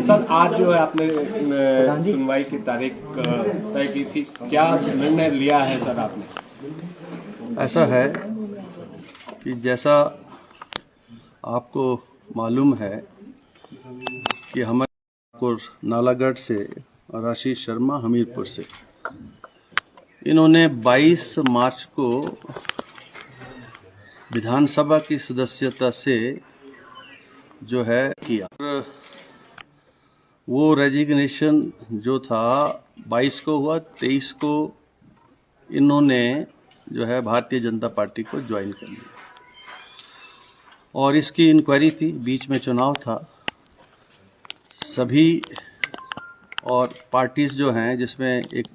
Sir आज जो है आपने सुनवाई की तारीख तय की थी, क्या निर्णय लिया है सर आपने? ऐसा है कि जैसा आपको मालूम है कि हमारे को नालागढ़ से और आशीष शर्मा हमीरपुर से, इन्होंने 22 मार्च को विधानसभा की सदस्यता से जो है किया। वो रेजिग्नेशन जो था 22 को हुआ, 23 को इन्होंने जो है भारतीय जनता पार्टी को ज्वाइन कर लिया और इसकी इंक्वायरी थी, बीच में चुनाव था। सभी और पार्टीज जो हैं, जिसमें एक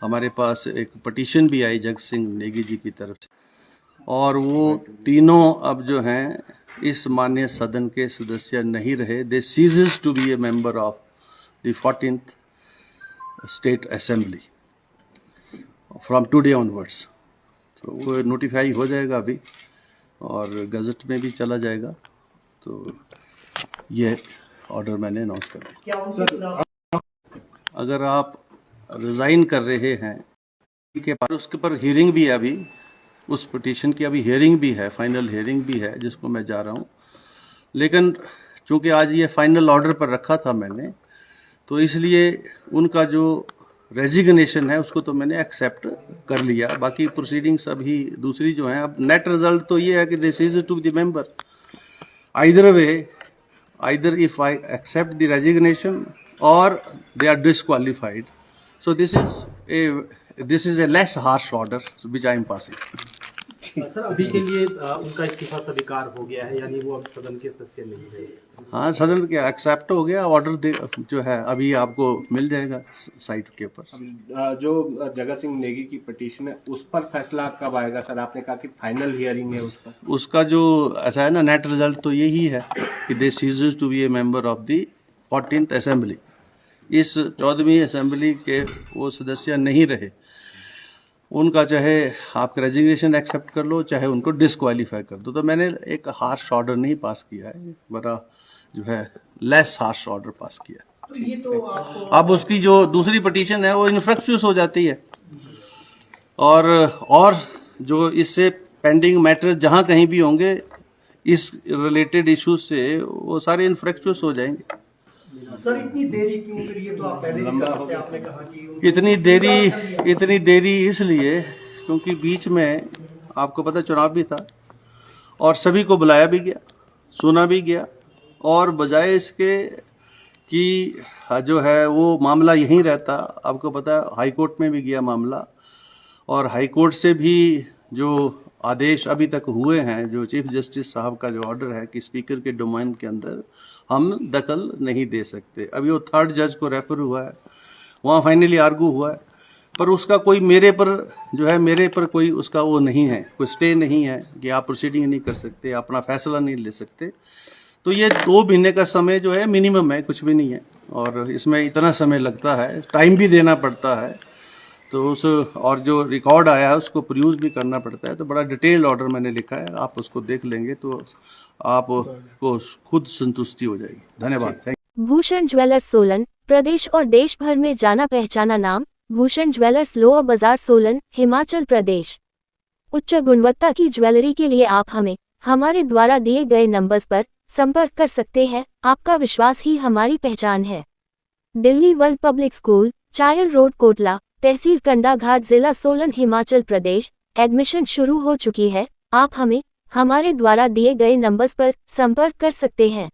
हमारे पास एक पिटीशन भी आई जग सिंह नेगी जी की तरफ से, और वो तीनों अब जो हैं इस माननीय सदन के सदस्य नहीं रहे। They cease to be a member of the 14th state assembly from today onwards. तो वो नोटिफाई हो जाएगा अभी और गजट में भी चला जाएगा। तो ये ऑर्डर मैंने अनाउंस कर दिया। अगर आप रिज़ाइन कर रहे हैं के बाद उसके पर हियरिंग भी है, अभी उस पिटीशन की अभी हियरिंग भी है, फाइनल हियरिंग भी है जिसको मैं जा रहा हूँ। लेकिन चूंकि आज ये फाइनल ऑर्डर पर रखा था मैंने, तो इसलिए उनका जो रेजिग्नेशन है उसको तो मैंने एक्सेप्ट कर लिया। बाकी प्रोसीडिंग्स अभी दूसरी जो हैं, अब नेट रिजल्ट तो ये है कि this is to the member either way, either if I accept the resignation और they are disqualified. So this is a less harsh order which I am passing. Sir अभी के लिए उनका इस्तीफा स्वीकार हो गया है, यानी वो अब सदन के सदस्य नहीं है। हाँ, सदन के एक्सेप्ट हो गया ऑर्डर, जो है अभी आपको मिल जाएगा साइट के ऊपर। जो जगत सिंह नेगी की पिटीशन है उस पर फैसला कब आएगा सर? आपने कहा कि फाइनल हियरिंग है उस पर। उसका जो ऐसा है ना, नेट रिजल्ट तो यही है कि they cease to be a member of the 14th assembly. इस 14वीं असेंबली के वो सदस्य नहीं रहे, उनका चाहे आप रेजिग्नेशन एक्सेप्ट कर लो, चाहे उनको डिसक्वालीफाई कर दो। तो मैंने एक हार्श ऑर्डर नहीं पास किया है, बड़ा जो है लेस हार्श ऑर्डर पास किया। तो ये तो अब उसकी जो दूसरी पिटीशन है वो इनफ्रक्चुअस हो जाती है, और जो इससे पेंडिंग मैटर्स जहां कहीं भी होंगे इस रिलेटेड इश्यूज से, वो सारे इनफ्रक्चुअस हो जाएंगे। सर इतनी देरी क्यों? फिर ये तो आप पहले भी कर सकते, आपने कहा कि इतनी देरी इसलिए क्योंकि बीच में आपको पता चुनाव भी था और सभी को बुलाया भी गया, सुना भी गया, और बजाय इसके कि जो है वो मामला यहीं रहता, आपको पता हाई कोर्ट में भी गया मामला, और हाई कोर्ट से भी जो आदेश अभी तक हुए हैं, जो चीफ जस्टिस साहब का जो ऑर्डर है कि स्पीकर के डोमेन के अंदर हम दखल नहीं दे सकते। अभी वो 3rd जज को रेफर हुआ है, वहाँ फाइनली आर्गू हुआ है, पर उसका कोई मेरे पर कोई उसका वो नहीं है, कोई स्टे नहीं है कि आप प्रोसीडिंग नहीं कर सकते, अपना फैसला नहीं ले सकते। तो ये 2 महीने का समय जो है मिनिमम है, कुछ भी नहीं है, और इसमें इतना समय लगता है, टाइम भी देना पड़ता है, तो उस और जो रिकॉर्ड आया है उसको प्रोड्यूस भी करना पड़ता है। तो बड़ा डिटेल ऑर्डर मैंने लिखा है, आप उसको देख लेंगे तो आपको खुद संतुष्टि हो जाएगी। धन्यवाद। भूषण ज्वेलर्स सोलन, प्रदेश और देश भर में जाना पहचाना नाम। भूषण ज्वेलर्स लोअर बाजार सोलन, हिमाचल प्रदेश। उच्च गुणवत्ता की ज्वेलरी के लिए आप हमारे द्वारा दिए गए नंबर्स पर संपर्क कर सकते हैं। आपका विश्वास ही हमारी पहचान है। Delhi world public school, Chail road, Kotla, तहसील कंडाघाट, जिला सोलन, हिमाचल प्रदेश। एडमिशन शुरू हो चुकी है। आप हमारे द्वारा दिए गए नंबर्स पर संपर्क कर सकते हैं।